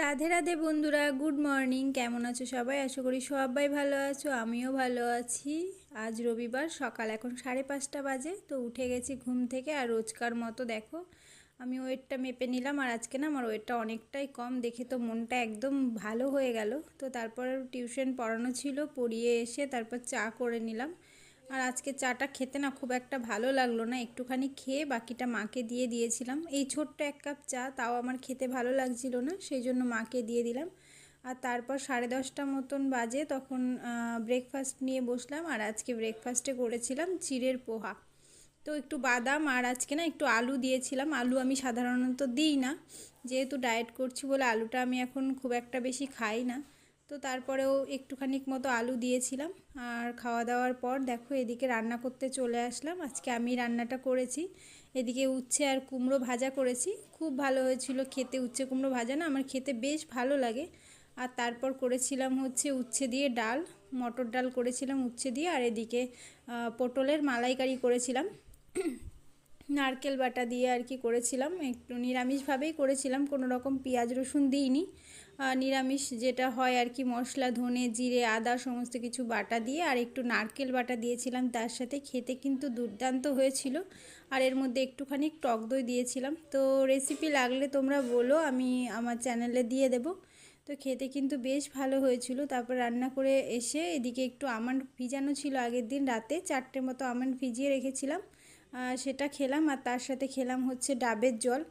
রাধে রাধে বন্ধুরা, good morning. কেমন আছো সবাই? আশা করি সবাই ভালো আছো, আমিও ভালো আছি। আজ রবিবার, সকাল এখন 5:30 বাজে। তো উঠে গেছি ঘুম থেকে, আর রোজকার মতো দেখো আমি ওয়েটটা মেপে নিলাম। আর আজকে না আমার ওয়েটটা অনেকটাই কম, দেখে তো মনটা একদম ভালো হয়ে গেল। তো তারপর টিউশন পড়ানো ছিল, পড়িয়ে এসে তারপর চা করে নিলাম। আর আজকে চাটা খেতে না খুব একটা ভালো লাগলো না, একটুখানি খেয়ে বাকিটা মাকে দিয়ে দিয়েছিলাম। এই ছোট্ট 1 কাপ চা, তাও আমার খেতে ভালো লাগছিল না, সেই জন্য মাকে দিয়ে দিলাম। আর তারপর 10:30 মতন বাজে, তখন ব্রেকফাস্ট নিয়ে বসলাম। আর আজকে ব্রেকফাস্টে করেছিলাম চিড়ের পোহা। তো একটু বাদাম আর আজকে না একটু আলু দিয়েছিলাম। আলু আমি সাধারণত দিই না, যেহেতু ডায়েট করছি বলে আলুটা আমি এখন খুব একটা বেশি খাই না। তো তারপরেও একটুখানিক মতো আলু দিয়েছিলাম। আর খাওয়া দাওয়ার পর দেখো এদিকে রান্না করতে চলে আসলাম। আজকে আমি রান্নাটা করেছি। এদিকে উচ্ছে আর কুমড়ো ভাজা করেছি, খুব ভালো হয়েছিল খেতে। উচ্ছে কুমড়ো ভাজা না আমার খেতে বেশ ভালো লাগে। আর তারপর করেছিলাম হচ্ছে উচ্ছে দিয়ে ডাল, মটর ডাল করেছিলাম উচ্ছে দিয়ে। আর এদিকে পটলের মালাইকারি করেছিলাম নারকেল বাটা দিয়ে আর কি করেছিলাম। একটু নিরামিষভাবেই করেছিলাম, কোনো রকম পেঁয়াজ রসুন দিইনি। নিরামিষ যেটা হয় আর কি, মশলা ধনে জিরে আদা সমস্ত কিছু বাটা দিয়ে আর একটু নারকেল বাটা দিয়েছিলাম তার সাথে। খেতে কিন্তু দুর্দান্ত হয়েছিল। আর এর মধ্যে একটুখানি টক দই দিয়েছিলাম। তো রেসিপি লাগলে তোমরা বলো, আমি আমার চ্যানেলে দিয়ে দেবো। তো খেতে কিন্তু বেশ ভালো হয়েছিল। তারপর রান্না করে এসে এদিকে একটু আমন্ড ভিজানো ছিল, আগের দিন রাতে 4টে মতো আমন্ড ভিজিয়ে রেখেছিলাম, সেটা খেলাম। আর তার সাথে খেলাম হচ্ছে ডাবের জল,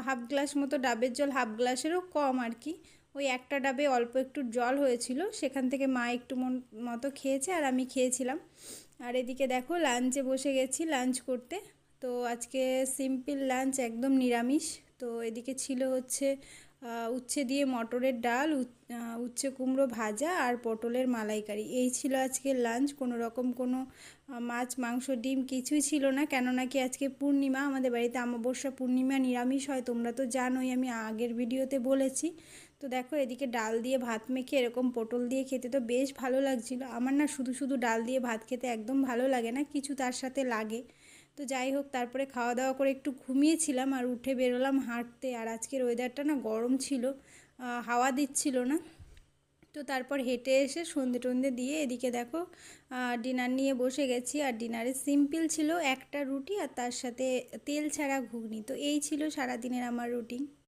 হাফ গ্লাস মতো ডাবের জল, হাফ গ্লাসেরও কম আর কি। ওই একটা ডাবে অল্প একটু জল হয়েছিল, সেখান থেকে মা একটু মতো খেয়েছে আর আমি খেয়েছিলাম। আর এদিকে দেখো লাঞ্চে বসে গেছি লাঞ্চ করতে। তো আজকে সিম্পল লাঞ্চ, একদম নিরামিষ। তো এদিকে ছিল হচ্ছে উচ্ছে দিয়ে মটরের ডাল, উচ্ছে কুমড়ো ভাজা আর পটলের মালাইকারি। এই ছিল আজকের লাঞ্চ। কোনো রকম কোনো মাছ মাংস ডিম কিছুই ছিল না, কেননা কি আজকে পূর্ণিমা, আমাদের বাড়িতে অমাবস্যা পূর্ণিমা নিরামিষ হয়, তোমরা তো জানোই, আমি আগের ভিডিওতে বলেছি। তো দেখো এদিকে ডাল দিয়ে ভাত মেখে এরকম পটল দিয়ে খেতে তো বেশ ভালো লাগছিল। আমার না শুধু শুধু ডাল দিয়ে ভাত খেতে একদম ভালো লাগে না, কিছু তার সাথে লাগে। তো যাই হোক, তারপরে খাওয়া দাওয়া করে একটু ঘুমিয়েছিলাম আর উঠে বেরোলাম হাঁটতে। আর আজকের ওয়েদারটা না গরম ছিল, হাওয়া দিচ্ছিল না। তো তারপর হেঁটে এসে সন্ধে টন্ধে দিয়ে এদিকে দেখো ডিনার নিয়ে বসে গেছি। আর ডিনারে সিম্পল ছিল একটা রুটি আর তার সাথে তেল ছাড়া ঘুগনি। তো এই ছিল সারাদিনের আমার রুটিন।